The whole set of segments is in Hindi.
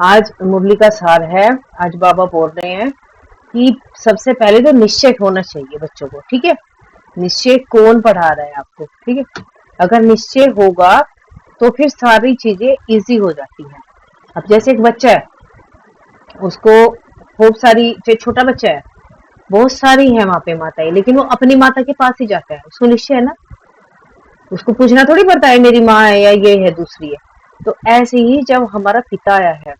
आज मुरली का सार है। आज बाबा बोल रहे हैं कि सबसे पहले तो निश्चय होना चाहिए बच्चों को, ठीक है। निश्चय कौन पढ़ा रहा है आपको, ठीक है। अगर निश्चय होगा तो फिर सारी चीजें इजी हो जाती हैं। अब जैसे एक बच्चा है, उसको खूब सारी, जो छोटा बच्चा है, बहुत सारी है वहां पे माताएं, लेकिन वो अपनी माता के पास ही जाता है। उसको निश्चय है ना, उसको पूछना थोड़ी पड़ता है मेरी माँ है या ये है दूसरी है। तो ऐसे ही जब हमारा पिता आया है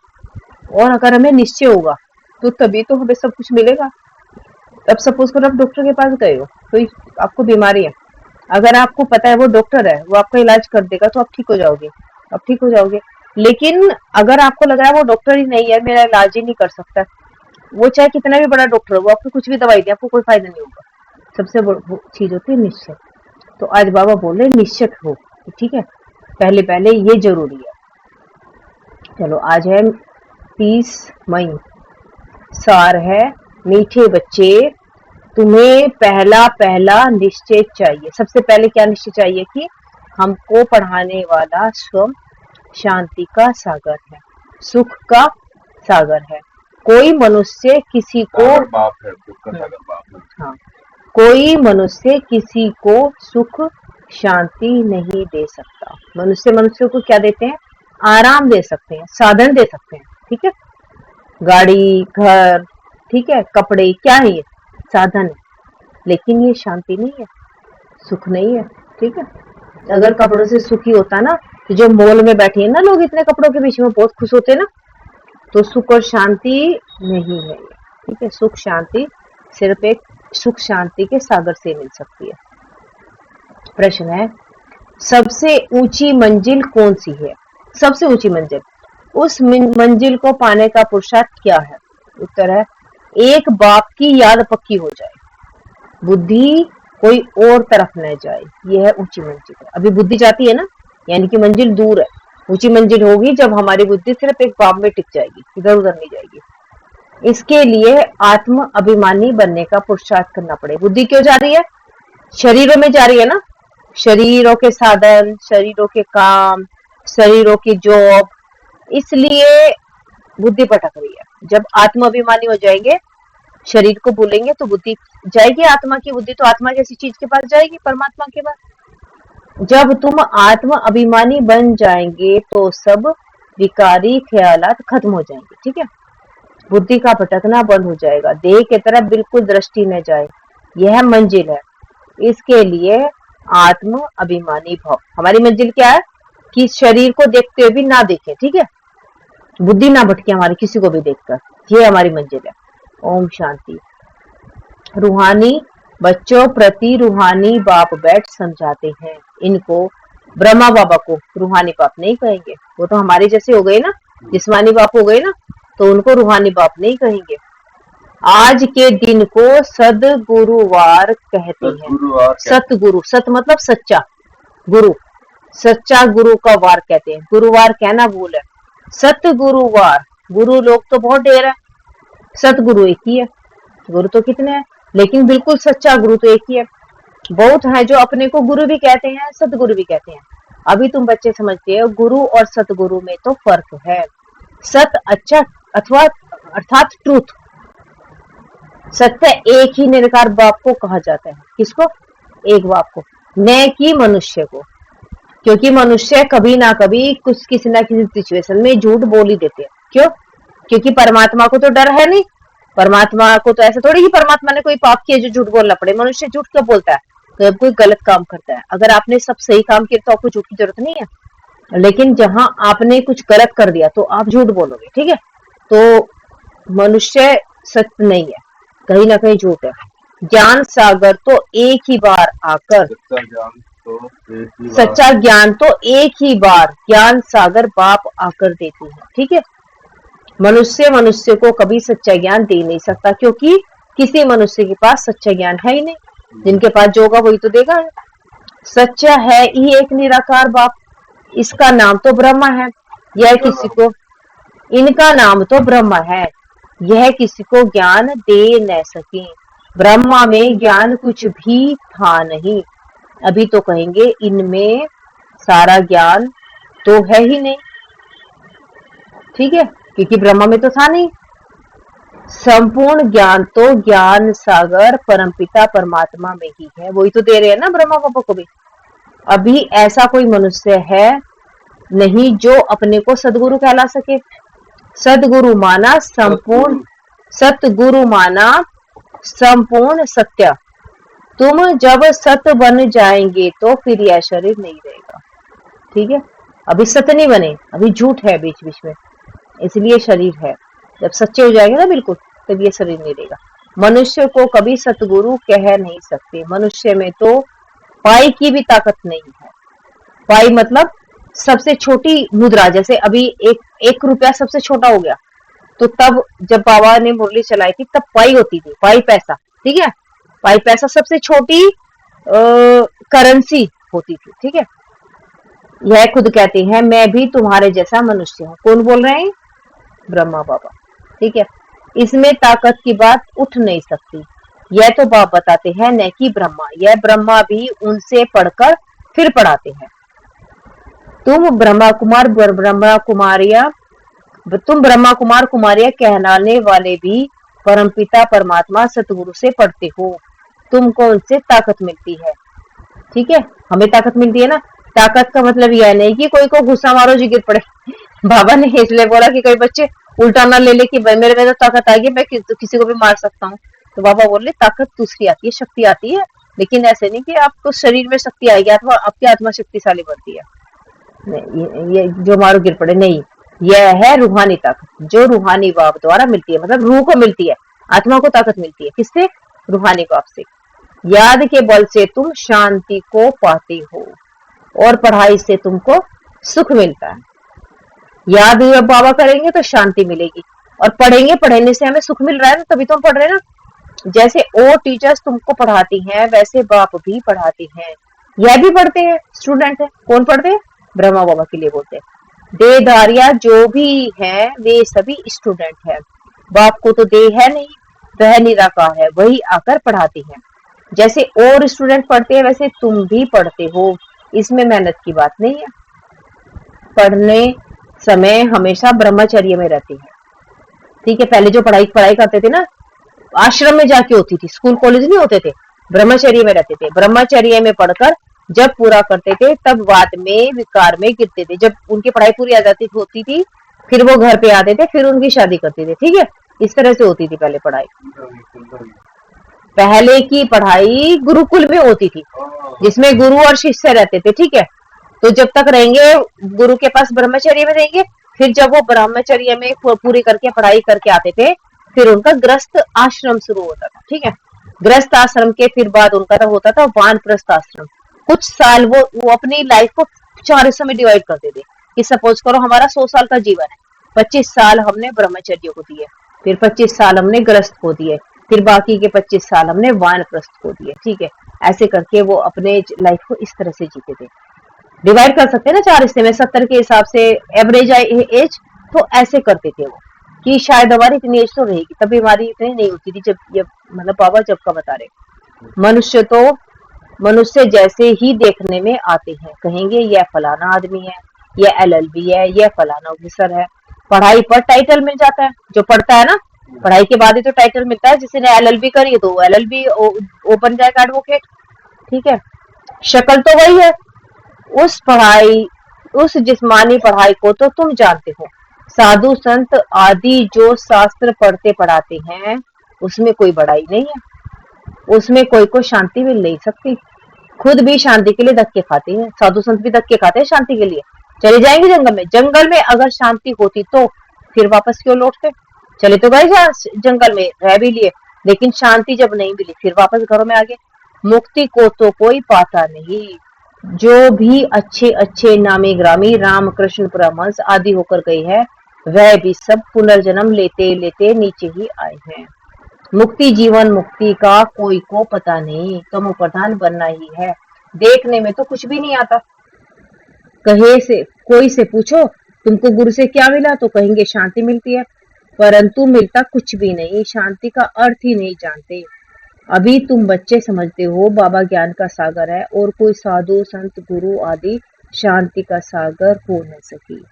और अगर हमें निश्चय होगा तो तभी तो हमें सब कुछ मिलेगा। अब सपोज करो आप डॉक्टर के पास गए हो, कोई आपको बीमारी है, अगर आपको पता है वो डॉक्टर है, वो आपका इलाज कर देगा, तो आप ठीक हो जाओगे, आप ठीक हो जाओगे। लेकिन अगर आपको लग रहा है वो डॉक्टर ही नहीं है, मेरा इलाज ही नहीं कर सकता, वो चाहे कितना भी बड़ा डॉक्टर हो, वो आपको कुछ भी दवाई दे, आपको कोई फायदा नहीं होगा। सबसे बड़ी चीज होती है निश्चय। तो आज बाबा बोल रहे निश्चित हो, ठीक है। पहले पहले ये जरूरी है। चलो, आज है 30 मई। सार है, मीठे बच्चे, तुम्हें पहला पहला निश्चय चाहिए। सबसे पहले क्या निश्चय चाहिए कि हमको पढ़ाने वाला स्वयं शांति का सागर है, सुख का सागर है। कोई मनुष्य किसी को बाप है, सुख का सागर बाप है। हाँ, कोई मनुष्य किसी को सुख शांति नहीं दे सकता। मनुष्य को क्या देते हैं? आराम दे सकते हैं, साधन दे सकते हैं, ठीक है। गाड़ी, घर, ठीक है, कपड़े, क्या है ये? साधन है। लेकिन ये शांति नहीं है, सुख नहीं है, ठीक है। अगर कपड़ों से सुखी होता ना, तो जो मॉल में बैठे हैं ना लोग, इतने कपड़ों के बीच में बहुत खुश होते ना। तो सुख और शांति नहीं है, ठीक है। सुख शांति सिर्फ एक सुख शांति के सागर से मिल सकती है। प्रश्न है, सबसे ऊंची मंजिल कौन सी है? सबसे ऊंची मंजिल, उस मंजिल को पाने का पुरुषार्थ क्या है? उत्तर है, एक बाप की याद पक्की हो जाए, बुद्धि कोई और तरफ न जाए, यह है ऊंची मंजिल है। अभी बुद्धि जाती है ना, यानी कि मंजिल दूर है। ऊंची मंजिल होगी जब हमारी बुद्धि सिर्फ एक बाप में टिक जाएगी, इधर उधर नहीं जाएगी। इसके लिए आत्म अभिमानी बनने का पुरुषार्थ करना पड़ेगा। बुद्धि क्यों जा रही है? शरीरों में जा रही है ना, शरीरों के साधन, शरीरों के काम, शरीरों की जॉब, इसलिए बुद्धि भटक रही है। जब आत्म अभिमानी हो जाएंगे, शरीर को भूलेंगे, तो बुद्धि जाएगी, आत्मा की बुद्धि तो आत्मा जैसी चीज के पास जाएगी, परमात्मा के पास। जब तुम आत्म अभिमानी बन जाएंगे तो सब विकारी ख्यालात खत्म हो जाएंगे, ठीक है। बुद्धि का भटकना बंद हो जाएगा, देह की तरफ बिल्कुल दृष्टि न जाए, यह मंजिल है। इसके लिए आत्म अभिमानी भाव। हमारी मंजिल क्या है? कि शरीर को देखते हुए भी ना देखे, ठीक है, बुद्धि ना भटके हमारी किसी को भी देखकर, ये हमारी मंजिल है। ओम शांति। रूहानी बच्चों प्रति रूहानी बाप बैठ समझाते हैं। इनको ब्रह्मा बाबा को रूहानी बाप नहीं कहेंगे, वो तो हमारे जैसे हो गए ना, जिस्मानी बाप हो गए ना, तो उनको रूहानी बाप नहीं कहेंगे। आज के दिन को सदगुरुवार कहते हैं। सतगुरु, सत मतलब सच्चा, गुरु, सच्चा गुरु का वार कहते हैं। गुरुवार कहना भूल है, सतगुरुवार। गुरु लोग तो बहुत ढेर है, सतगुरु एक ही है। गुरु तो कितने हैं, लेकिन बिल्कुल सच्चा गुरु तो एक ही है। बहुत है जो अपने को गुरु भी कहते हैं, सतगुरु भी कहते हैं। अभी तुम बच्चे समझते हो गुरु और सतगुरु में तो फर्क है। सत अच्छा अथवा अर्थात ट्रूथ, सत्य एक ही निराकार बाप को कहा जाता है। किसको? एक बाप को, न कि मनुष्य को। क्योंकि मनुष्य कभी ना कभी कुछ किसी ना किसी सिचुएशन में झूठ बोल ही देते हैं। क्यों? क्योंकि परमात्मा को तो डर है नहीं। परमात्मा को तो ऐसा थोड़ी कि परमात्मा ने कोई पाप किया जो झूठ बोलना पड़े। मनुष्य झूठ क्यों बोलता है? तो जब कोई गलत काम करता है। अगर आपने सब सही काम किया तो आपको झूठ की जरूरत नहीं है, लेकिन जहां आपने कुछ गलत कर दिया तो आप झूठ बोलोगे, ठीक है। तो मनुष्य सत्य नहीं है, कहीं ना कहीं झूठ है। ज्ञान सागर तो एक ही बार आकर, सच्चा ज्ञान तो एक ही बार ज्ञान सागर बाप आकर देती है, ठीक है। मनुष्य को कभी सच्चा ज्ञान दे नहीं सकता, क्योंकि किसी मनुष्य के पास सच्चा ज्ञान है ही नहीं। जिनके पास जो होगा वही तो देगा। सच्चा है ही एक निराकार बाप, इसका नाम तो ब्रह्मा है। यह किसी को, इनका नाम तो ब्रह्मा है, यह किसी को ज्ञान दे न सके। ब्रह्मा में ज्ञान कुछ भी था नहीं। अभी तो कहेंगे इनमें सारा ज्ञान तो है ही नहीं। ठीक है, क्योंकि ब्रह्मा में तो था नहीं। संपूर्ण ज्ञान तो ज्ञान सागर परमपिता परमात्मा में ही है, वही तो दे रहे हैं ना ब्रह्मा पापा को भी। अभी ऐसा कोई मनुष्य है नहीं जो अपने को सदगुरु कहला सके। सदगुरु माना संपूर्ण, सतगुरु माना संपूर्ण सत्य। तुम जब सत बन जाएंगे तो फिर यह शरीर नहीं रहेगा। ठीक है, अभी सत्य नहीं बने, अभी झूठ है बीच बीच में, इसलिए शरीर है। जब सच्चे हो जाएंगे ना बिल्कुल, तब ये शरीर नहीं रहेगा। मनुष्य को कभी सतगुरु कह नहीं सकते। मनुष्य में तो पाई की भी ताकत नहीं है। पाई मतलब सबसे छोटी मुद्रा, जैसे अभी एक रुपया सबसे छोटा हो गया, तो तब जब बाबा ने मुरली चलाई थी तब पाई होती थी, पाई पैसा। ठीक है, पाई पैसा सबसे छोटी करेंसी होती थी। ठीक है, यह खुद कहते हैं मैं भी तुम्हारे जैसा मनुष्य हूँ। कौन बोल रहे हैं? ब्रह्मा बाबा। ठीक है, इसमें ताकत की बात उठ नहीं सकती। यह तो बाप बताते हैं, न कि ब्रह्मा। यह ब्रह्मा भी उनसे पढ़कर फिर पढ़ाते हैं। तुम ब्रह्मा कुमार ब्रह्मा कुमारिया तुम ब्रह्मा कुमार कुमारिया कहलाने वाले भी परमपिता परमात्मा सतगुरु से पढ़ते हो। तुमको उनसे ताकत मिलती है। ठीक है, हमें ताकत मिलती है ना। ताकत का मतलब यह नहीं कि कोई को गुस्सा मारो जी गिर पड़े। बाबा ने इसलिए बोला कि कई बच्चे उल्टा ना ले ले कि भाई मेरे में तो ताकत आ गई, मैं किसी को भी मार सकता हूँ। तो बाबा बोले ताकत दूसरी आती है, शक्ति आती है, लेकिन ऐसे नहीं कि आपको शरीर में शक्ति आएगी अथवा आपकी आत्मा शक्तिशाली बनती है। नहीं, ये जो मारो गिर पड़े नहीं, यह है रूहानी ताकत जो रूहानी बाप द्वारा मिलती है। मतलब रूह को मिलती है, आत्मा को ताकत मिलती है। किससे? रूहानी बाप से। याद के बल से तुम शांति को पाते हो और पढ़ाई से तुमको सुख मिलता है। याद जब बाबा करेंगे तो शांति मिलेगी, और पढ़ेंगे, पढ़ने से हमें सुख मिल रहा है ना, तभी तो हम पढ़ रहे हैं ना। जैसे और टीचर्स तुमको पढ़ाती हैं वैसे बाप भी पढ़ाते हैं। यह भी पढ़ते हैं, स्टूडेंट है। कौन पढ़ते हैं? ब्रह्मा बाबा के लिए बोलते हैं। देहधारिया जो भी हैं वे सभी स्टूडेंट हैं। बाप को तो देह है नहीं, वह निराकार है, वही आकर पढ़ाते हैं। जैसे और स्टूडेंट पढ़ते हैं वैसे तुम भी पढ़ते हो, इसमें मेहनत की बात नहीं है। पढ़ने समय हमेशा ब्रह्मचर्य में रहते हैं। ठीक है, पहले जो पढ़ाई पढ़ाई करते थे ना, आश्रम में जाके होती थी, स्कूल कॉलेज नहीं होते थे, ब्रह्मचर्य में रहते थे। ब्रह्मचर्य में पढ़कर जब पूरा करते थे तब बाद में विकार में गिरते थे। जब उनकी पढ़ाई पूरी आ जाती होती थी फिर वो घर पे आते थे, फिर उनकी शादी करते थे। ठीक है, इस तरह से होती थी पहले पढ़ाई। पहले की पढ़ाई गुरुकुल में होती थी जिसमें गुरु और शिष्य रहते थे। ठीक है, तो जब तक रहेंगे गुरु के पास ब्रह्मचर्य में रहेंगे, फिर जब वो ब्रह्मचर्य में पूरी करके पढ़ाई करके आते थे फिर उनका गृहस्थ आश्रम शुरू होता था। ठीक है, गृहस्थ आश्रम के फिर बाद उनका तब होता था वानप्रस्थ आश्रम। कुछ साल वो अपनी लाइफ को 4 हिस्सों में डिवाइड करते थे कि सपोज करो हमारा 100 साल का जीवन है, 25 साल हमने ब्रह्मचर्य को दिए, फिर 25 साल हमने गृहस्थ को दिए, फिर बाकी के 25 साल हमने वानप्रस्थ को दिए। ठीक है, ऐसे करके वो अपने लाइफ को इस तरह से जीते थे। डिवाइड कर सकते हैं ना 4 हिस्से में, 70 के हिसाब से एवरेज एज, तो ऐसे करते थे वो कि शायद हमारी इतनी एज तो रहेगी, तब बीमारी इतनी नहीं होती थी। जब ये मतलब बाबा जब का बता रहे। मनुष्य जैसे ही देखने में आते हैं, कहेंगे यह फलाना आदमी है, यह LLB है, यह फलाना ऑफिसर है। पढ़ाई पर टाइटल मिल जाता है, जो पढ़ता है ना, पढ़ाई के बाद ही तो टाइटल मिलता है। जिसने LLB करी तो LLB ओपन जाएगा एडवोकेट। ठीक है, शक्ल तो वही है। उस जिस्मानी पढ़ाई को तो तुम जानते हो। साधु संत आदि जो शास्त्र पढ़ते पढ़ाते हैं उसमें कोई बड़ाई नहीं है, उसमें कोई को शांति मिल नहीं सकती। खुद भी शांति के लिए धक्के खाते हैं, साधु संत भी धक्के खाते हैं शांति के लिए। चले जाएंगे जंगल में, जंगल में अगर शांति होती तो फिर वापस क्यों लौटते? चले तो गए जंगल में, रह भी लिए, लेकिन शांति जब नहीं मिली फिर वापस घरों में आ गए। मुक्ति को तो कोई पाता नहीं। जो भी अच्छे अच्छे नामी ग्रामी राम कृष्ण परमहंस आदि होकर गए हैं वह भी सब पुनर्जन्म लेते लेते नीचे ही आए हैं। मुक्ति जीवन मुक्ति का कोई को पता नहीं, तमो प्रधान बनना ही है। देखने में तो कुछ भी नहीं आता। कहे से कोई से पूछो तुमको गुरु से क्या मिला तो कहेंगे शांति मिलती है, परंतु मिलता कुछ भी नहीं, शांति का अर्थ ही नहीं जानते। अभी तुम बच्चे समझते हो बाबा ज्ञान का सागर है और कोई साधु संत गुरु आदि शांति का सागर हो न सकी।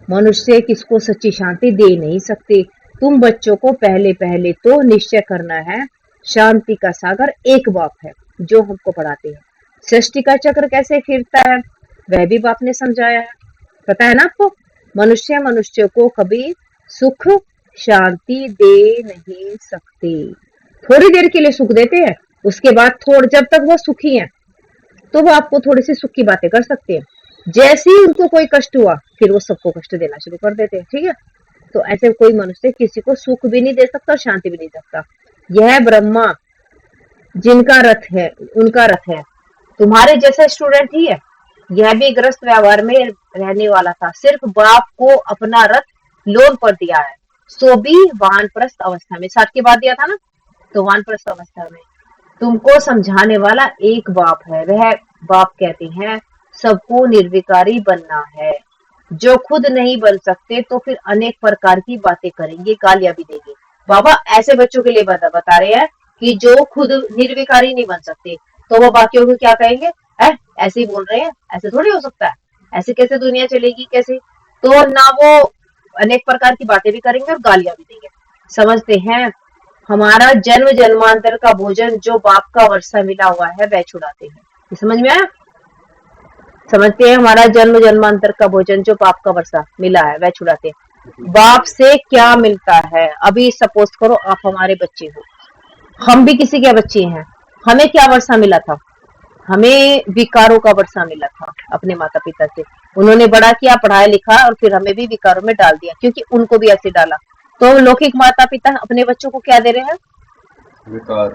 मनुष्य किसको सच्ची शांति दे नहीं सकते। तुम बच्चों को पहले पहले तो निश्चय करना है, शांति का सागर एक बाप है जो हमको पढ़ाते हैं। सृष्टि का चक्र कैसे फिरता है वह भी बाप ने समझाया है, पता है ना आपको। मनुष्य को कभी सुख शांति दे नहीं सकते। थोड़ी देर के लिए सुख देते हैं, उसके बाद जब तक वो सुखी हैं तो वो आपको थोड़ी सी सुख की बातें कर सकते हैं। जैसे ही उनको कोई कष्ट हुआ फिर वो सबको कष्ट देना शुरू कर देते हैं, ठीक है। तो ऐसे कोई मनुष्य किसी को सुख भी नहीं दे सकता और शांति भी नहीं दे सकता। यह ब्रह्मा जिनका रथ है उनका रथ है, तुम्हारे जैसा स्टूडेंट ही है। यह भी ग्रस्त व्यवहार में रहने वाला था, सिर्फ बाप को अपना रथ लोन पर दिया है, सो भी वानप्रस्थ अवस्था में। 60 के बाद दिया था ना, तो वानप्रस्थ अवस्था में तुमको समझाने वाला एक बाप है। वह बाप कहते हैं सबको निर्विकारी बनना है। जो खुद नहीं बन सकते तो फिर अनेक प्रकार की बातें करेंगे, गालियां भी देंगे। बाबा ऐसे बच्चों के लिए बता रहे हैं कि जो खुद निर्विकारी नहीं बन सकते तो वो बाकियों को क्या कहेंगे, ऐसे ही बोल रहे हैं, ऐसे थोड़ी हो सकता है, ऐसे कैसे दुनिया चलेगी, कैसे। तो ना वो अनेक प्रकार की बातें भी करेंगे और गालियां भी देंगे। समझते हैं हमारा जन्म जन्मांतर का भोजन जो बाप का वर्षा मिला हुआ है वह छुड़ाते हैं। ये समझ में आया। समझते हैं हमारा जन्म जन्मांतर का भोजन जो बाप का वर्षा मिला है वह छुड़ाते हैं। बाप से क्या मिलता है। अभी सपोज करो आप हमारे बच्चे हो, हम भी किसी के बच्चे हैं। हमें क्या वर्षा मिला था, हमें विकारों का वर्षा मिला था अपने माता पिता से। उन्होंने बड़ा किया, पढ़ाया लिखा और फिर हमें भी विकारों में डाल दिया, क्योंकि उनको भी ऐसे डाला। तो लौकिक माता पिता अपने बच्चों को क्या दे रहे हैं,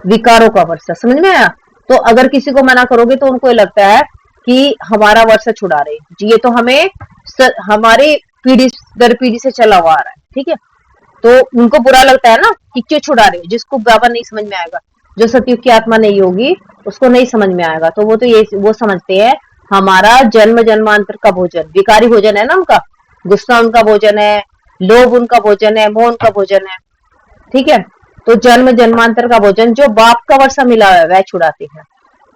विकारों का वर्षा। समझ में आया। तो अगर किसी को मना करोगे तो उनको लगता है कि हमारा वर्षा छुड़ा रहे जी, ये तो हमें हमारे पीढ़ी दर पीढ़ी से चला हुआ आ रहा है, ठीक है। तो उनको बुरा लगता है ना कि क्यों छुड़ा रहे हो। जिसको बाबा नहीं समझ में आएगा, जो सतयुग की आत्मा नहीं होगी उसको नहीं समझ में आएगा। तो वो तो ये वो समझते हैं हमारा जन्म जन्मांतर का भोजन विकारी भोजन है ना, उनका गुस्सा उनका भोजन है, लोभ उनका भोजन है, मोह उनका भोजन है, ठीक है। तो जन्म जन्मांतर का भोजन जो बाप का वर्षा मिला है वह छुड़ाते हैं।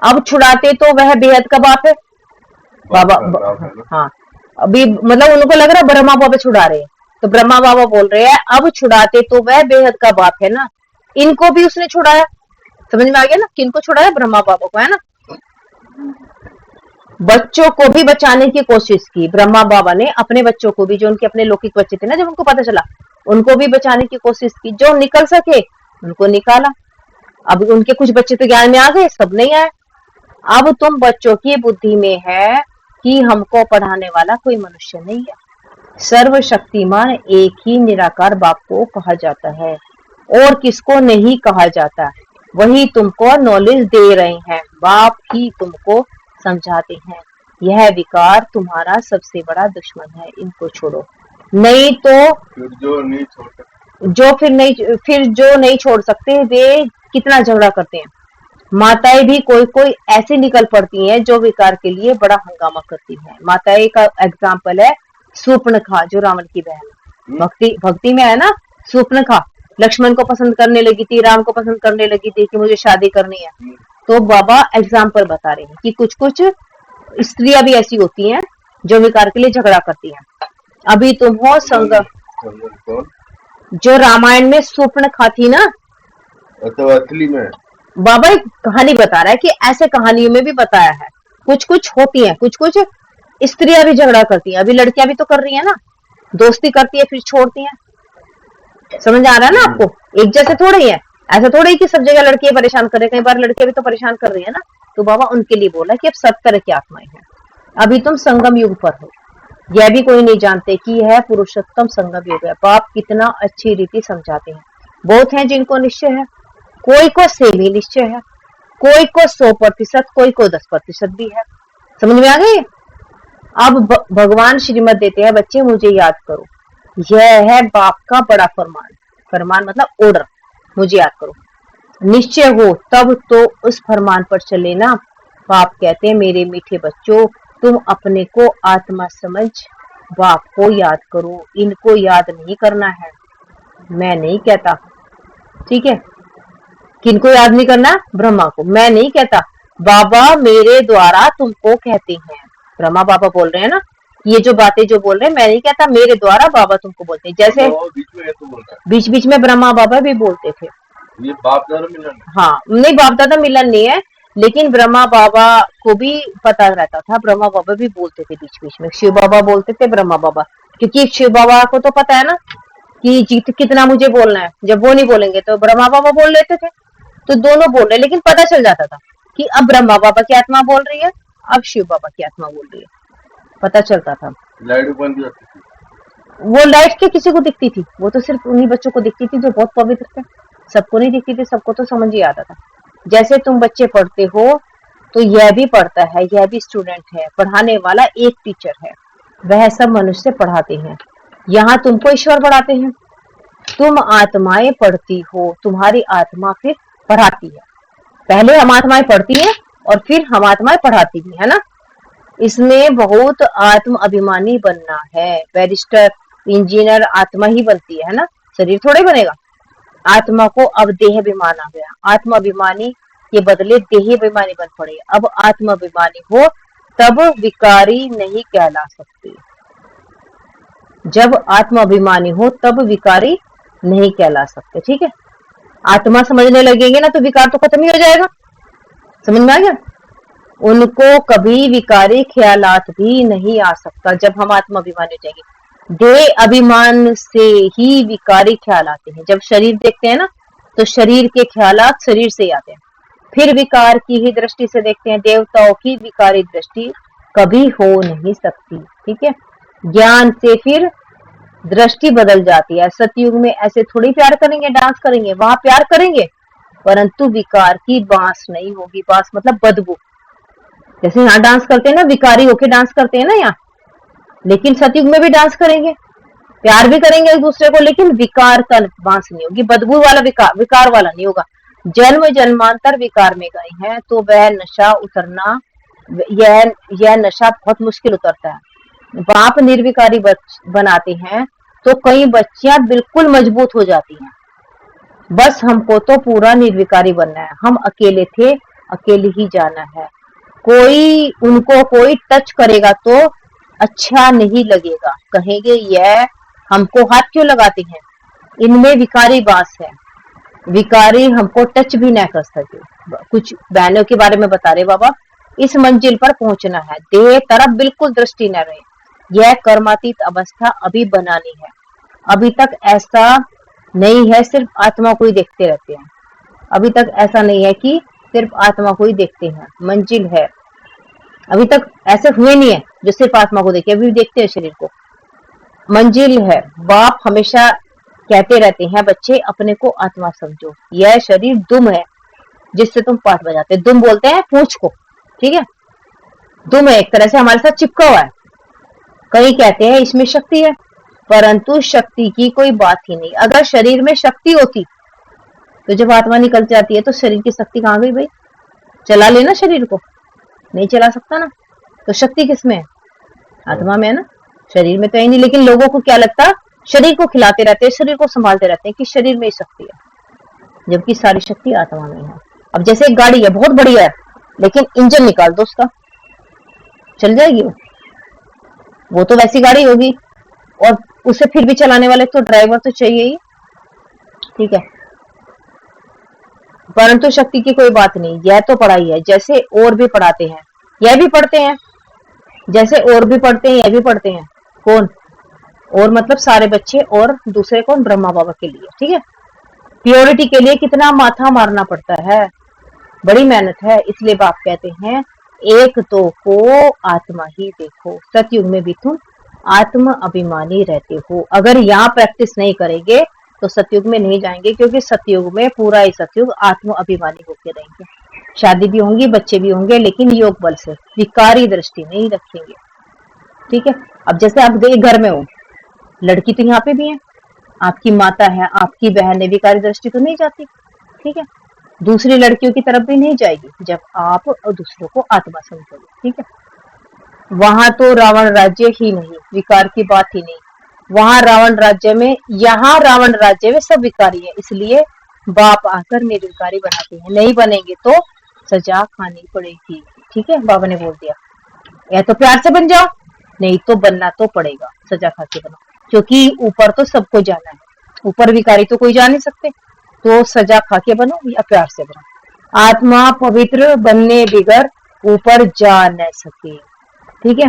अब छुड़ाते तो वह बेहद का बाप है बाबा। हाँ, अभी मतलब उनको लग रहा है ब्रह्मा बाबा छुड़ा रहे हैं, तो ब्रह्मा बाबा बोल रहे हैं अब छुड़ाते तो वह बेहद का बाप है ना, इनको भी उसने छुड़ाया। समझ में आ गया ना, किनको छुड़ाया, ब्रह्मा बाबा को, है ना। बच्चों को भी बचाने की कोशिश की ब्रह्मा बाबा ने, अपने बच्चों को भी, जो उनके अपने लौकिक बच्चे थे ना, जब उनको पता चला उनको भी बचाने की कोशिश की। जो निकल सके उनको निकाला। अब उनके कुछ बच्चे तो ज्ञान में आ गए, सब नहीं आए। अब तुम बच्चों की बुद्धि में है कि हमको पढ़ाने वाला कोई मनुष्य नहीं है। सर्वशक्तिमान एक ही निराकार बाप को कहा जाता है और किसको नहीं कहा जाता। वही तुमको नॉलेज दे रहे हैं, बाप ही तुमको समझाते हैं। यह विकार तुम्हारा सबसे बड़ा दुश्मन है, इनको छोड़ो। नहीं तो फिर जो नहीं छोड़ सकते वे कितना झगड़ा करते हैं। माताएं भी कोई कोई ऐसी निकल पड़ती हैं जो विकार के लिए बड़ा हंगामा करती हैं। माताएं का एग्जाम्पल है सूर्पणखा, जो रावण की बहन भक्ति में है ना। सूर्पणखा लक्ष्मण को पसंद करने लगी थी, राम को पसंद करने लगी थी कि मुझे शादी करनी है। तो बाबा एग्जाम्पल बता रहे हैं कि कुछ कुछ स्त्रियां भी ऐसी होती हैं जो विकार के लिए झगड़ा करती हैं। अभी तुम हो संगम, जो रामायण में सूर्पणखा थी ना, तो असली में बाबा एक कहानी बता रहा है कि ऐसे कहानियों में भी बताया है कुछ कुछ होती है, कुछ कुछ स्त्रियां भी झगड़ा करती हैं। अभी लड़कियां भी तो कर रही है ना, दोस्ती करती है फिर छोड़ती हैं। समझ आ रहा है ना आपको, एक जैसे थोड़े ही है, ऐसा थोड़े ही कि सब जगह लड़कियां परेशान कर रही है। कई बार लड़कियां भी तो परेशान कर रही है ना। तो बाबा उनके लिए बोला कि अब सब तरह की आत्माएं हैं। अभी तुम संगम युग पर हो, यह भी कोई नहीं जानते कि यह पुरुषोत्तम संगम युग है। बाप कितना अच्छी रीति समझाते हैं। बहुत हैं जिनको निश्चय है, कोई को सेमी निश्चय है, कोई को 100%, कोई को 10% भी है। समझ में आ गई। अब भगवान श्रीमत देते हैं, बच्चे मुझे याद करो। यह है बाप का बड़ा फरमान। फरमान मतलब ऑर्डर, मुझे याद करो। निश्चय हो तब तो उस फरमान पर चले ना। बाप कहते हैं मेरे मीठे बच्चों, तुम अपने को आत्मा समझ बाप को याद करो, इनको याद नहीं करना है। मैं नहीं कहता, ठीक है। किनको याद नहीं करना, ब्रह्मा को। मैं नहीं कहता, बाबा मेरे द्वारा तुमको कहते हैं। ब्रह्मा बाबा बोल रहे हैं ना, ये जो बातें जो बोल रहे हैं, मैं नहीं कहता, मेरे द्वारा बाबा तुमको बोलते हैं। जैसे वो बीच में ये तो बोलता बीच बीच में ब्रह्मा बाबा भी बोलते थे। है ये बाप दादा मिलन है। हाँ, नहीं बाप दादा मिलन नहीं है, लेकिन ब्रह्मा बाबा को भी पता रहता था, ब्रह्मा बाबा भी बोलते थे बीच बीच में, शिव बाबा बोलते थे, ब्रह्मा बाबा, क्योंकि शिव बाबा को तो पता है ना कि कितना मुझे बोलना है, जब वो नहीं बोलेंगे तो ब्रह्मा बाबा बोल लेते थे, तो दोनों बोल रहे, लेकिन पता चल जाता था कि अब ब्रह्मा बाबा की आत्मा बोल रही है, अब शिव बाबा की आत्मा बोल रही है, पता चलता था। लाइट बंद हो जाती थी। वो लाइट के किसी को दिखती थी, वो तो सिर्फ उन्हीं बच्चों को दिखती थी जो बहुत पवित्र थे, सबको नहीं दिखती थी, सबको तो समझ ही आता था। जैसे तुम बच्चे पढ़ते हो तो यह भी पढ़ता है, यह भी स्टूडेंट है, पढ़ाने वाला एक टीचर है, वह सब मनुष्य पढ़ाते हैं, यहाँ तुमको ईश्वर पढ़ाते हैं, तुम आत्माएं पढ़ती हो, तुम्हारी आत्मा फिर पढ़ाती है, पहले हम आत्माएं पढ़ती हैं और फिर हम आत्माएं पढ़ाती भी है ना। इसमें बहुत आत्म अभिमानी बनना है, बैरिस्टर इंजीनियर आत्मा ही बनती है ना, शरीर थोड़े बनेगा। आत्मा को अब देह अभिमान आ गया, आत्म अभिमानी के बदले देह अभिमानी बन पड़े। अब आत्म अभिमानी हो तब विकारी नहीं कहला सकते, जब आत्म अभिमानी हो तब विकारी नहीं कहला सकते, ठीक है। आत्मा समझने लगेंगे ना तो विकार तो खत्म ही हो जाएगा, समझ में आ गया। उनको कभी विकारी ख्यालात भी नहीं आ सकता जब हम आत्म अभिमानी हो जाएंगे। देह अभिमान से ही विकारी ख्याल आते हैं, जब शरीर देखते हैं ना तो शरीर के ख्यालात शरीर से ही आते हैं, फिर विकार की ही दृष्टि से देखते हैं, देवताओं की विकारी दृष्टि कभी हो नहीं सकती, ठीक है। ज्ञान से फिर दृष्टि बदल जाती है। सतयुग में ऐसे थोड़ी प्यार करेंगे, डांस करेंगे, वहां प्यार करेंगे परंतु विकार की बांस नहीं होगी, बांस मतलब बदबू, जैसे यहाँ डांस करते हैं ना, विकारी होके डांस करते हैं ना यहाँ, लेकिन सतयुग में भी डांस करेंगे, प्यार भी करेंगे एक दूसरे को, लेकिन विकार का बांस नहीं होगी, बदबू वाला विकार वाला नहीं होगा। जन्म जन्मांतर विकार में गए हैं तो वह नशा उतरना, यह नशा बहुत मुश्किल उतरता है। बाप निर्विकारी बनाते हैं तो कई बच्चियां बिल्कुल मजबूत हो जाती हैं। बस हमको तो पूरा निर्विकारी बनना है, हम अकेले थे, अकेले ही जाना है। उनको कोई टच करेगा तो अच्छा नहीं लगेगा, कहेंगे यह हमको हाथ क्यों लगाते हैं, इनमें विकारी बास है, विकारी हमको टच भी ना कर सके। कुछ बहनों के बारे में बता रहे बाबा, इस मंजिल पर पहुंचना है, देह तरफ बिल्कुल दृष्टि न रहे, यह कर्मातीत अवस्था अभी बनानी है। अभी तक ऐसा नहीं है, सिर्फ आत्मा को ही देखते रहते हैं, अभी तक ऐसा नहीं है कि सिर्फ आत्मा को ही देखते हैं, मंजिल है, अभी तक ऐसे हुए नहीं है जो सिर्फ आत्मा को देखे, अभी देखते हैं शरीर को, मंजिल है। बाप हमेशा कहते रहते हैं बच्चे अपने को आत्मा समझो, यह शरीर दुम है जिससे तुम पाठ बजाते, दुम बोलते हैं पूंछ को, ठीक है, दुम है एक तरह से हमारे साथ चिपका हुआ है। कई कहते हैं इसमें शक्ति है, परंतु शक्ति की कोई बात ही नहीं। अगर शरीर में शक्ति होती तो जब आत्मा निकल जाती है तो शरीर की शक्ति कहाँ गई भाई, चला लेना शरीर को, नहीं चला सकता ना, तो शक्ति किसमें है, आत्मा में है ना, शरीर में तो है नहीं। लेकिन लोगों को क्या लगता, शरीर को खिलाते रहते हैं, शरीर को संभालते रहते हैं कि शरीर में ही शक्ति है, जबकि सारी शक्ति आत्मा में है। अब जैसे एक गाड़ी है बहुत बढ़िया है, लेकिन इंजन निकाल दो उसका, चल जाएगी वो तो वैसी गाड़ी होगी, और उसे फिर भी चलाने वाले तो ड्राइवर तो चाहिए ही, ठीक है। परंतु शक्ति की कोई बात नहीं, यह तो पढ़ाई है, जैसे और भी पढ़ाते हैं यह भी पढ़ते हैं, जैसे और भी पढ़ते हैं यह भी पढ़ते हैं। कौन और, मतलब सारे बच्चे, और दूसरे कौन, ब्रह्मा बाबा के लिए, ठीक है। प्योरिटी के लिए कितना माथा मारना पड़ता है, बड़ी मेहनत है, इसलिए बाप कहते हैं एक तो को आत्मा ही देखो। सतयुग में भी तुम आत्म अभिमानी रहते हो, अगर यहाँ प्रैक्टिस नहीं करेंगे तो सतयुग में नहीं जाएंगे, क्योंकि सतयुग में पूरा ही सतयुग आत्म अभिमानी होकर रहेंगे। शादी भी होंगी, बच्चे भी होंगे, लेकिन योग बल से, विकारी दृष्टि नहीं रखेंगे, ठीक है। अब जैसे आप घर में हो, लड़की तो यहाँ पे भी है, आपकी माता है, आपकी बहन है, विकारी दृष्टि तो नहीं जाती, ठीक है, दूसरी लड़कियों की तरफ भी नहीं जाएगी जब आप और दूसरों को आत्मा समझोगे, ठीक है। वहां तो रावण राज्य ही नहीं, विकार की बात ही नहीं, वहां रावण राज्य में, यहाँ रावण राज्य में सब विकारी है, इसलिए बाप आकर निर्विकारी बनाते हैं, नहीं बनेंगे तो सजा खानी पड़ेगी, ठीक है। बाबा ने बोल दिया, या तो प्यार से बन जाओ, नहीं तो बनना तो पड़ेगा, सजा खा के बनो, क्योंकि ऊपर तो सबको जाना है, ऊपर भिखारी तो कोई जा नहीं सकते, तो सजा खा के बनो या प्यार से बनो। आत्मा पवित्र बनने बिगर ऊपर जा न सके, ठीक है।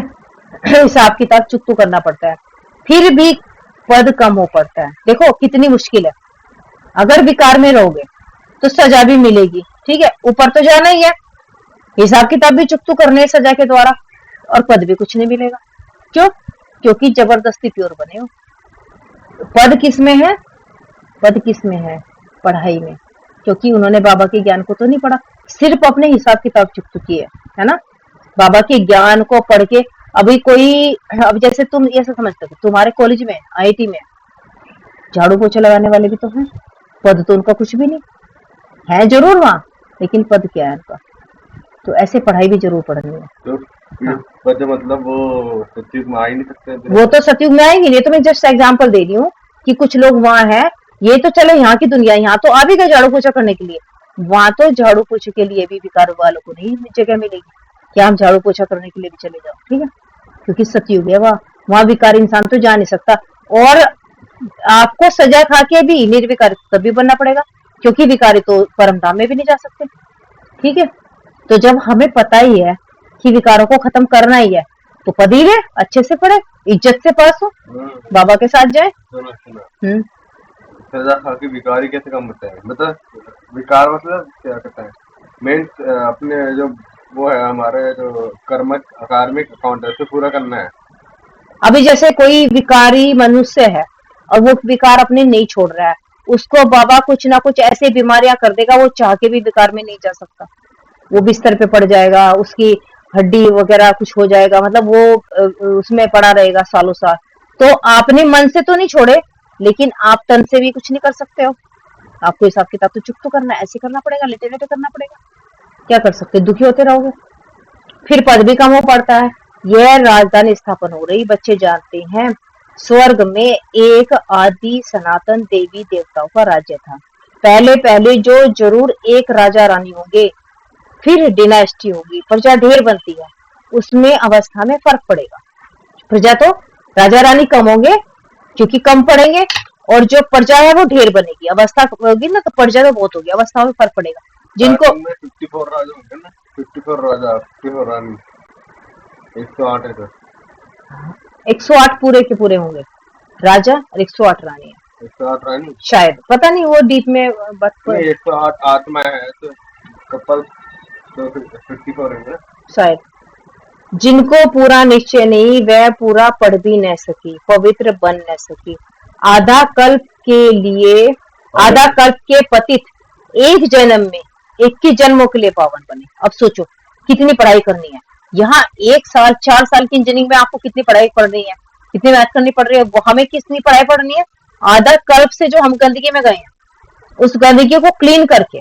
हिसाब किताब चुकतू करना पड़ता है, फिर भी पद कम हो पड़ता है। देखो कितनी मुश्किल है, अगर विकार में रहोगे तो सजा भी मिलेगी, ठीक है, ऊपर तो जाना ही है, हिसाब किताब भी चुकतू करने सजा के द्वारा, और पद भी कुछ नहीं मिलेगा। क्यों? क्योंकि जबरदस्ती प्योर बने हो। पद किस में है? पद किस में है? पढ़ाई में, क्योंकि उन्होंने बाबा के ज्ञान को तो नहीं पढ़ा, सिर्फ अपने हिसाब किताब चुकतू किए, है ना। बाबा के ज्ञान को पढ़ के अभी कोई, अब जैसे तुम ऐसा समझते हो तुम्हारे कॉलेज में, आईआईटी में झाड़ू पोछा लगाने वाले भी तो हैं, पद तो उनका कुछ भी नहीं है, जरूर वहां, लेकिन पद क्या है उनका। तो ऐसे पढ़ाई भी जरूर पढ़नी है। तो ये पद मतलब वो सतयुग में आ ही नहीं सकते हैं। वो तो सतयुग में आएंगे, ये तो मैं जस्ट एग्जांपल दे रही हूँ कि कुछ लोग वहां हैं, ये तो चलो यहाँ की दुनिया, यहाँ तो आ भी गए झाड़ू पोछा करने के लिए, वहां तो झाड़ू पोछे के लिए भी विकार वालों को नहीं जगह मिलेगी, क्या हम झाड़ू पोछा करने के लिए भी चले जाओ, ठीक है, क्योंकि सतयुग है वहां विकार इंसान तो जा नहीं सकता। और आपको सजा खा के भी निर्विकार तभी बनना पड़ेगा, क्योंकि विकारी तो परम धाम में भी नहीं जा सकते, ठीक है। तो जब हमें पता ही है कि विकारों को खत्म करना ही है, तो पद ही ले, अच्छे से पढ़े, इज्जत से पास हो, बाबा के साथ जाए। सजा खा के विकारी कैसे कम होता है? मतलब विकार मतलब क्या कहता है, मेन अपने जो वो है हमारे जो कार्मिक अकाउंट है उसे पूरा करना है। अभी जैसे कोई विकारी मनुष्य है और वो विकार अपने नहीं छोड़ रहा है, उसको बाबा कुछ ना कुछ ऐसे बीमारियां कर देगा, वो चाह के भी विकार में नहीं जा सकता, वो बिस्तर पे पड़ जाएगा, उसकी हड्डी वगैरह कुछ हो जाएगा, मतलब वो उसमें पड़ा रहेगा सालों साल। तो आपने मन से तो नहीं छोड़े, लेकिन आप तन से भी कुछ नहीं कर सकते हो, आपको हिसाब किताब तो चुप तो करना है, ऐसे करना पड़ेगा, लेटे लेटे करना पड़ेगा, क्या कर सकते, दुखी होते रहोगे, फिर पद भी कम हो पड़ता है। यह राजधानी स्थापन हो रही, बच्चे जानते हैं, स्वर्ग में एक आदि सनातन देवी देवताओं का राज्य था, पहले पहले जो जरूर एक राजा रानी होंगे, फिर डिनास्टी होगी, प्रजा ढेर बनती है, उसमें अवस्था में फर्क पड़ेगा, प्रजा तो राजा रानी कम होंगे क्योंकि कम पड़ेंगे, और जो प्रजा है वो ढेर बनेगी, अवस्था होगी ना, तो प्रजा तो बहुत होगी, अवस्था में फर्क पड़ेगा। जिनको 54 राजा होंगे ना, 54 राजा, 54 रानी, 108 है सर, 108 पूरे के पूरे होंगे राजा और 108 रानी है, 108 रानी शायद, पता नहीं, वो डीप में बात पर 108 आत्मा है, तो कपल तो 54 है शायद। जिनको पूरा निश्चय नहीं, वह पूरा पढ़ भी न सकी, पवित्र बन न सकी, आधा कल्प के पतित एक जन्म में 21 जन्मों के लिए पावन बने। अब सोचो कितनी पढ़ाई करनी है, यहाँ 1 साल 4 साल की इंजीनियरिंग में आपको कितनी पढ़ाई पढ़नी है, कितनी मेहनत करनी पड़ रही है, वो हमें कितनी पढ़ाई पढ़नी है, आधा कल्प से जो हम गंदगी में गए हैं, उस गंदगी को क्लीन करके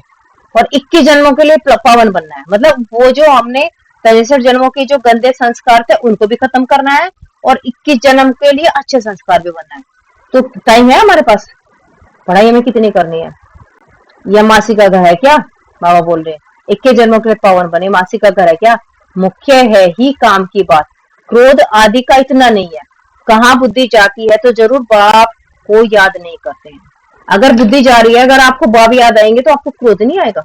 और 21 जन्मों के लिए पावन बनना है। मतलब वो जो हमने 63 जन्मों के जो गंदे संस्कार थे उनको भी खत्म करना है, और 21 जन्म के लिए अच्छे संस्कार भी बनना है। तो टाइम है हमारे पास, पढ़ाई हमें कितनी करनी है। यह मासी का घर है क्या, बाबा बोल रहे हैं, 21 जन्मों के लिए पावन बने, मासी का घर है क्या। मुख्य है ही काम की बात, क्रोध आदि का इतना नहीं है, कहाँ बुद्धि जाती है तो जरूर बाप को याद नहीं करते हैं। अगर बुद्धि जा रही है, अगर आपको बाप याद आएंगे तो आपको क्रोध नहीं आएगा,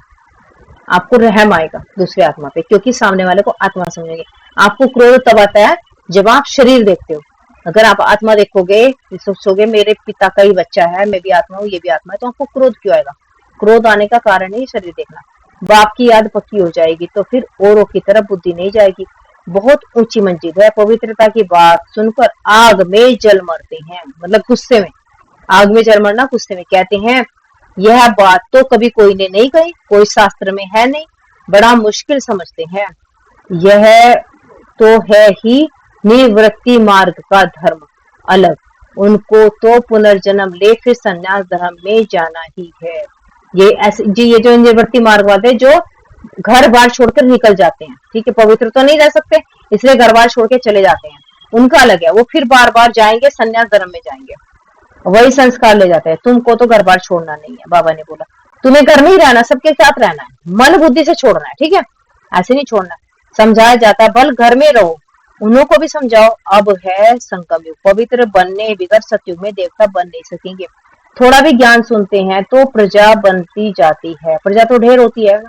आपको रहम आएगा दूसरे आत्मा पे, क्योंकि सामने वाले को आत्मा समझेंगे। आपको क्रोध तब आता है जब आप शरीर देखते हो, अगर आप आत्मा देखोगे, सोचोगे मेरे पिता का ही बच्चा है, मैं भी आत्मा हूँ, ये भी आत्मा है, तो आपको क्रोध क्यों आएगा। क्रोध आने का कारण है शरीर देखना। बाप की याद पक्की हो जाएगी तो फिर औरों की तरफ बुद्धि नहीं जाएगी। बहुत ऊंची मंजिल है, पवित्रता की बात सुनकर आग में जल मरते हैं, मतलब गुस्से में, आग में जल मरना गुस्से में। कहते हैं यह बात तो कभी कोई ने नहीं कही, कोई शास्त्र में है नहीं, बड़ा मुश्किल समझते हैं। यह तो है ही निवृत्ति मार्ग का धर्म अलग, उनको तो पुनर्जन्म ले फिर संन्यास धर्म में जाना ही है। ये ऐसे जी, ये जो निवृत्ति मार्ग वाले जो घर बार छोड़कर निकल जाते हैं, ठीक है, पवित्र तो नहीं रह सकते इसलिए घर बार छोड़ के चले जाते हैं, उनका अलग है, वो फिर बार बार जाएंगे, संन्यास धर्म में जाएंगे, वही संस्कार ले जाते हैं। तुमको तो घर बार छोड़ना नहीं है, बाबा ने बोला तुम्हें घर में ही रहना, सबके साथ रहना है, मन बुद्धि से छोड़ना है, ठीक है, ऐसे नहीं छोड़ना। समझाया जाता है बल घर में रहो, उन्हों को भी समझाओ। अब है संगम युग, पवित्र बनने बिगड़ सतयुग में देवता बन नहीं सकेंगे। थोड़ा भी ज्ञान सुनते हैं तो प्रजा बनती जाती है, प्रजा तो ढेर होती है।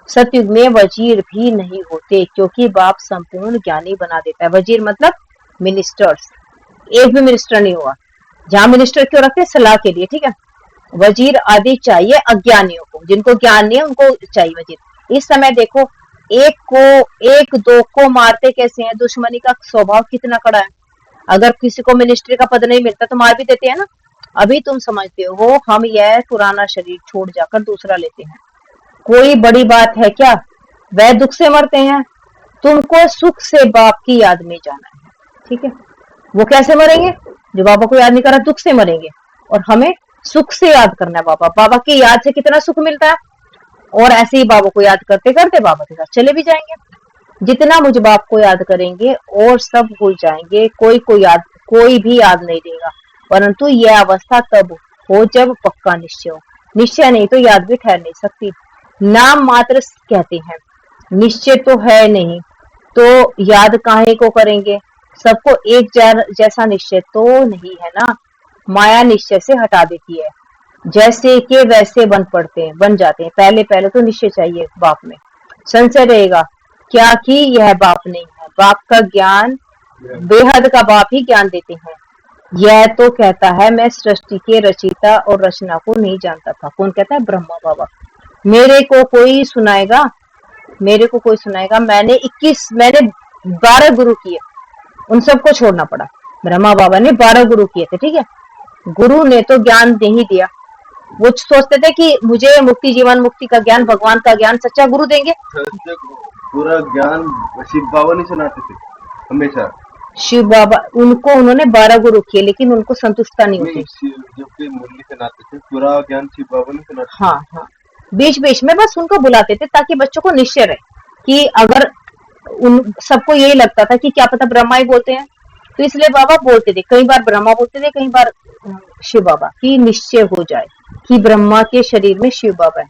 सतयुग में वजीर भी नहीं होते क्योंकि बाप संपूर्ण ज्ञानी बना देता है। वजीर मतलब मिनिस्टर्स, एक भी मिनिस्टर नहीं हुआ। जहां मिनिस्टर क्यों रखते हैं? सलाह के लिए, ठीक है। वजीर आदि चाहिए अज्ञानियों को, जिनको ज्ञान नहीं है उनको चाहिए वजीर। इस समय देखो, एक दो को मारते कैसे हैं, दुश्मनी का स्वभाव कितना कड़ा है। अगर किसी को मिनिस्ट्री का पद नहीं मिलता तो मार भी देते हैं ना। अभी तुम समझते हो हम यह पुराना शरीर छोड़ जाकर दूसरा लेते हैं, कोई बड़ी बात है क्या? वह दुख से मरते हैं, तुमको सुख से बाप की याद में जाना है, ठीक है। वो कैसे मरेंगे? जो बाबा को याद नहीं करा दुख से मरेंगे, और हमें सुख से याद करना है बाबा। बाबा की याद से कितना सुख मिलता है, और ऐसे ही बाबा को याद करते करते बाबा के साथ चले भी जाएंगे। जितना मुझ बाप को याद करेंगे और सब भूल जाएंगे, कोई भी याद नहीं देगा। परंतु यह अवस्था तब हो जब पक्का निश्चय हो। निश्चय नहीं तो याद भी ठहर नहीं सकती। नाम मात्र कहते हैं, निश्चय तो है नहीं, तो याद काहे को करेंगे? सबको एक जैसा निश्चय तो नहीं है ना। माया निश्चय से हटा देती है, जैसे के वैसे बन जाते हैं। पहले पहले तो निश्चय चाहिए बाप में। संशय रहेगा क्या कि यह बाप नहीं है। बाप का ज्ञान, बेहद का बाप ही ज्ञान देते हैं। यह तो कहता है मैं सृष्टि के रचयिता और रचना को नहीं जानता था। कौन कहता है? ब्रह्मा बाबा। मेरे को कोई सुनाएगा? मैंने 12 गुरु किए, उन सबको छोड़ना पड़ा। ब्रह्मा बाबा ने 12 गुरु किए थे, ठीक है। गुरु ने तो ज्ञान नहीं दिया। वो सोचते थे कि मुझे मुक्ति, जीवन मुक्ति का ज्ञान, भगवान का ज्ञान सच्चा गुरु देंगे। पूरा ज्ञान शिव बाबा नहीं सुनाते थे हमेशा। शिव बाबा, उन्होंने 12 गुरु किए, लेकिन उनको संतुष्टता नहीं होती। जबकि मुरली सुनाते थे, पूरा ज्ञान शिव बाबा नहीं सुनाते। हाँ हाँ, बीच बीच में बस उनको बुलाते थे ताकि बच्चों को निश्चय रहे कि अगर उन सबको यही लगता था कि क्या पता ब्रह्मा ही बोलते हैं, तो इसलिए बाबा बोलते थे। कई बार ब्रह्मा बोलते थे, कई बार शिव बाबा, की निश्चय हो जाए कि ब्रह्मा के शरीर में शिव बाबा है।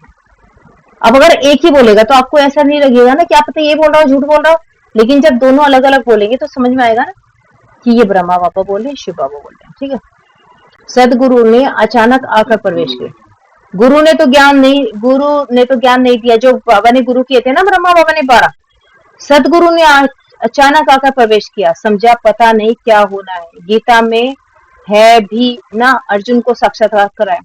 अब अगर एक ही बोलेगा तो आपको ऐसा नहीं लगेगा ना, क्या पता ये बोल रहा हो, झूठ बोल रहा हो। लेकिन जब दोनों अलग अलग बोलेंगे तो समझ में आएगा ना कि ये ब्रह्मा बाबा बोल रहे हैं, शिव बाबा बोल रहे हैं, ठीक है। सदगुरु ने अचानक आकर प्रवेश किया। गुरु ने तो ज्ञान नहीं दिया। जो बाबा ने गुरु किए थे ना, ब्रह्मा बाबा ने 12, सदगुरु ने अचानक आकर प्रवेश किया। समझा पता नहीं क्या होना है। गीता में है भी ना, अर्जुन को साक्षात्कार कराया।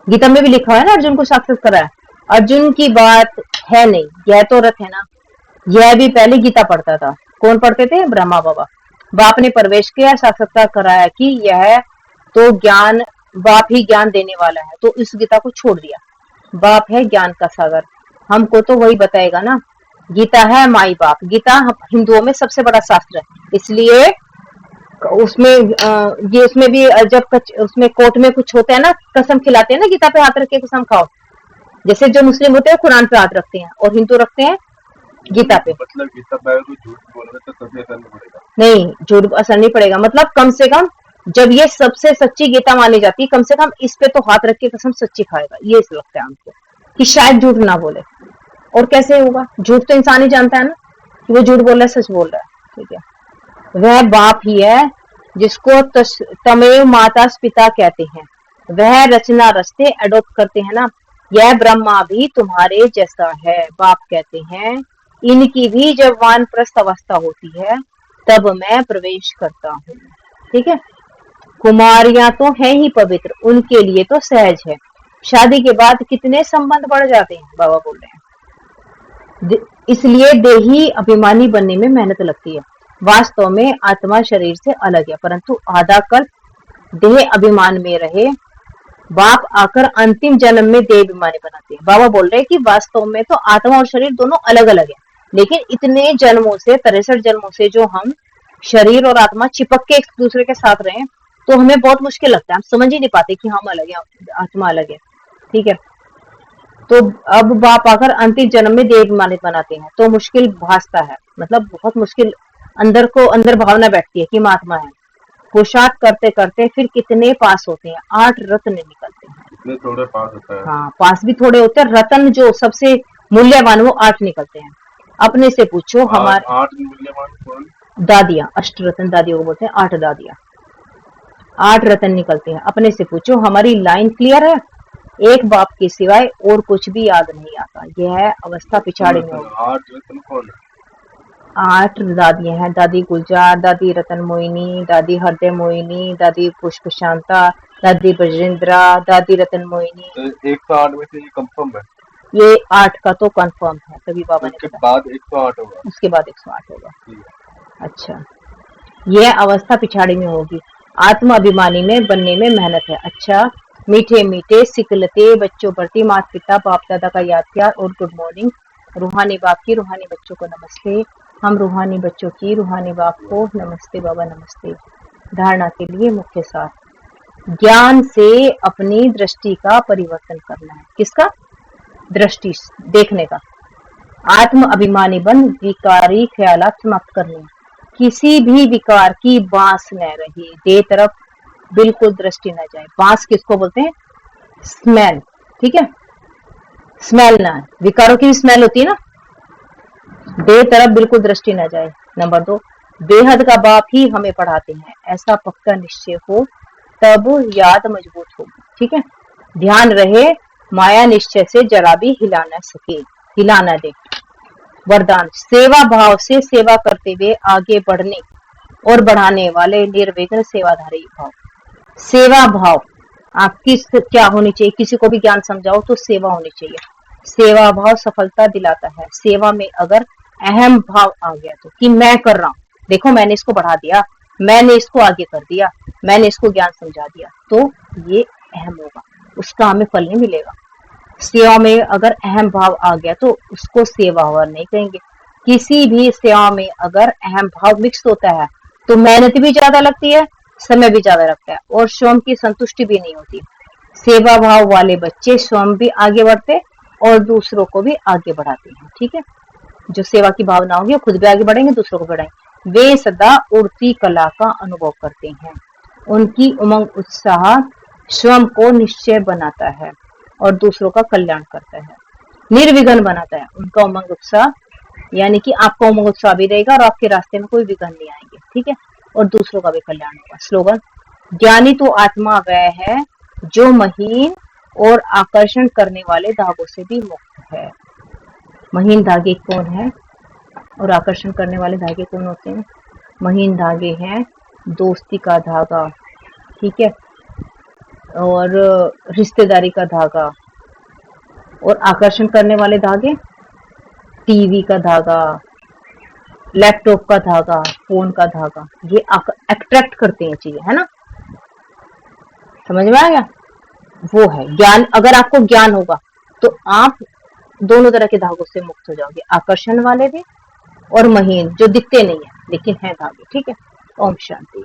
गीता में भी लिखा है ना, अर्जुन को साक्षात्कार कराया। अर्जुन की बात है नहीं, यह तो रथ है ना। यह भी पहले गीता पढ़ता था। कौन पढ़ते थे? ब्रह्मा बाबा। बाप ने प्रवेश किया, साक्षात्कार कराया कि यह तो ज्ञान, बाप ही ज्ञान देने वाला है, तो इस गीता को छोड़ दिया। बाप है ज्ञान का सागर, हमको तो वही बताएगा ना। गीता है माई बाप। गीता हिंदुओं में सबसे बड़ा शास्त्र है, इसलिए उसमें भी जब उसमें कोर्ट में कुछ होता है ना, कसम खिलाते हैं ना, गीता पे हाथ रख के कसम खाओ। जैसे जो मुस्लिम होते हैं कुरान पे हाथ रखते हैं, और हिंदू रखते हैं गीता पे। मतलब गीता पे अगर झूठ बोल रहे तो कभी असर नहीं पड़ेगा। नहीं, झूठ असर नहीं पड़ेगा। मतलब कम से कम जब ये सबसे सच्ची गीता मानी जाती है, कम से कम इस पे तो हाथ रख के कसम सच्ची खाएगा, ये लगता है हमको कि शायद झूठ ना बोले। और कैसे होगा? झूठ तो इंसान ही जानता है ना कि वो झूठ बोल रहा है, सच बोल रहा है, ठीक है। वह बाप ही है जिसको तमेव माता पिता कहते हैं। वह रचना रचते, अडोप्ट करते हैं ना। यह ब्रह्मा भी तुम्हारे जैसा है। बाप कहते हैं इनकी भी जब वानप्रस्थ अवस्था होती है तब मैं प्रवेश करता हूँ, ठीक है। कुमारियां तो हैं ही पवित्र, उनके लिए तो सहज है। शादी के बाद कितने संबंध बढ़ जाते हैं, बाबा बोल रहे हैं। इसलिए देही अभिमानी बनने में मेहनत लगती है। वास्तव में आत्मा शरीर से अलग है, परंतु आधा कल्प देह अभिमान में रहे। बाप आकर अंतिम जन्म में देह अभिमानी बनाते हैं। बाबा बोल रहे हैं कि वास्तव में तो आत्मा और शरीर दोनों अलग अलग है, लेकिन इतने जन्मों से, 63 जन्मों से जो हम शरीर और आत्मा चिपक के एक दूसरे के साथ रहे, तो हमें बहुत मुश्किल लगता है। हम समझ ही नहीं पाते कि हम अलग है, आत्मा अलग है, ठीक है। तो अब बाप आकर अंतिम जन्म में देह अभिमानित बनाते हैं, तो मुश्किल भासता है, मतलब बहुत मुश्किल अंदर भावना बैठती है कि हम आत्मा है। पुरुषार्थ करते करते फिर कितने पास होते हैं, 8 रत्न निकलते हैं। इतने थोड़े पास होता है। हाँ, पास भी थोड़े होते हैं। रत्न जो सबसे मूल्यवान वो 8 निकलते हैं। अपने से पूछो, हमारे 8 मूल्यवान कौन? दादियां, अष्टरत्न दादियों को बोलते हैं, 8 दादियां, 8 रत्न निकलते हैं। अपने से पूछो हमारी लाइन क्लियर है? एक बाप के सिवाय और कुछ भी याद नहीं आता। यह अवस्था पिछाड़ी में होगी। 8 रत्न कौन है? 8 दादियां हैं, दादी गुलजार, दादी रतन मोहिनी, दादी हृदय मोहिनी, दादी पुष्प शांता, दादी ब्रजेंद्रा, दादी रतन मोहिनी। तो 108 में से ये कंफर्म है? ये 8 का तो कंफर्म है, तभी बाबा ने उसके बताया। बाद 108 होगा। उसके बाद 108 होगा। ठीक है। अच्छा, यह अवस्था पिछाड़ी में होगी। आत्म अभिमानी में बनने में मेहनत है। अच्छा, मीठे मीठे सिकलते बच्चों प्रति माता पिता बाप दादा का याद किया और गुड मॉर्निंग। रूहानी बाप की रूहानी बच्चों को नमस्ते। हम रूहानी बच्चों की रूहानी बाप को नमस्ते बाबा नमस्ते। धारणा के लिए मुख्य सार, ज्ञान से अपनी दृष्टि का परिवर्तन करना है। किसका? दृष्टि, देखने का। आत्म अभिमानी बन विकारी ख्यालात समाप्त करने। किसी भी विकार की बांस न रहे, दे तरफ बिल्कुल दृष्टि न जाए। बांस किसको बोलते हैं? स्मेल, ठीक है, स्मेल ना, विकारों की भी स्मेल होती है ना। दे तरफ बिल्कुल दृष्टि न जाए। नंबर 2, बेहद का बाप ही हमें पढ़ाते हैं, ऐसा पक्का निश्चय हो तब याद मजबूत होगी। ठीक है, ध्यान रहे माया निश्चय से जरा भी हिला न सके, हिला न दे। वरदान, सेवा भाव से सेवा करते हुए आगे बढ़ने और बढ़ाने वाले निर्विघ्न सेवाधारी भाव। सेवा भाव आपकी क्या होनी चाहिए? किसी को भी ज्ञान समझाओ तो सेवा होनी चाहिए। सेवा भाव सफलता दिलाता है। सेवा में अगर अहम भाव आ गया तो, कि मैं कर रहा हूं, देखो मैंने इसको बढ़ा दिया, मैंने इसको आगे कर दिया, मैंने इसको ज्ञान समझा दिया, तो ये अहम होगा, उसका हमें फल नहीं मिलेगा। सेवा में अगर अहम भाव आ गया तो उसको सेवा और नहीं कहेंगे। किसी भी सेवा में अगर अहम भाव मिक्स होता है तो मेहनत भी ज्यादा लगती है, समय भी ज्यादा लगता है और स्वयं की संतुष्टि भी नहीं होती। सेवा भाव वाले बच्चे स्वयं भी आगे बढ़ते और दूसरों को भी आगे बढ़ाते हैं। ठीक है, जो सेवा की भावना होगी वो खुद भी आगे बढ़ेंगे, दूसरों को बढ़ाएंगे। वे सदा उड़ती कला का अनुभव करते हैं। उनकी उमंग उत्साह स्वयं को निश्चय बनाता है और दूसरों का कल्याण करता है, निर्विघ्न बनाता है। उनका उमंग उत्साह यानी कि आपका उमंग उत्साह भी रहेगा और आपके रास्ते में कोई विघ्न नहीं आएंगे। ठीक है, और दूसरों का भी कल्याण होगा। स्लोगन, ज्ञानी तो आत्मा वह है जो महीन और आकर्षण करने वाले धागों से भी मुक्त है। महीन धागे कौन है और आकर्षण करने वाले धागे कौन होते हैं? महीन धागे हैं दोस्ती का धागा, ठीक है, और रिश्तेदारी का धागा। और आकर्षण करने वाले धागे, टीवी का धागा, लैपटॉप का धागा, फोन का धागा, ये अट्रैक्ट करते हैं चीजें, है ना। समझ में आ गया? वो है ज्ञान। अगर आपको ज्ञान होगा तो आप दोनों तरह के धागों से मुक्त हो जाओगे, आकर्षण वाले भी और महीन जो दिखते नहीं है लेकिन है धागे। ठीक है, ओम शांति।